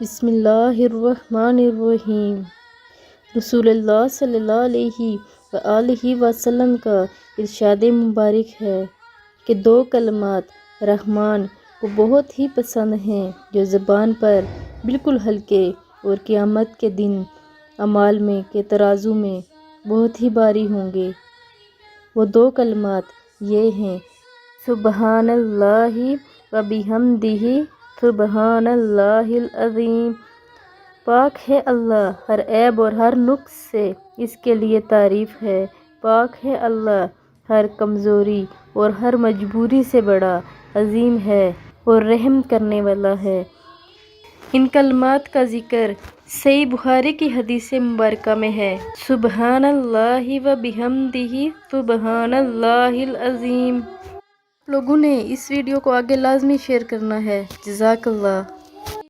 बिस्मिल्लाहिर्रहमानिर्रहीम। रसूलुल्लाह सल्लल्लाहु अलैहि वसल्लम का इरशाद मुबारक है कि दो कलमात रहमान को बहुत ही पसंद हैं जो ज़बान पर बिल्कुल हल्के और क़यामत के दिन अमाल में के तराजू में बहुत ही भारी होंगे। वो दो कलमात ये हैं, सुबहानल्लाहि व बिहम्दिही सुबहानल्लाहिल अज़ीम। पाक है अल्लाह हर ऐब और हर नुक्स से, इसके लिए तारीफ़ है। पाक है अल्लाह हर कमज़ोरी और हर मजबूरी से, बड़ा अज़ीम है और रहम करने वाला है। इन कलमात का ज़िक्र सही बुखारी की हदीस मुबारका में है, सुबहानल्लाहि व बिहम्दिही सुबहानल्लाहिल अज़ीम। लोगों ने इस वीडियो को आगे लाजमी शेयर करना है। जज़ाकल्लाह।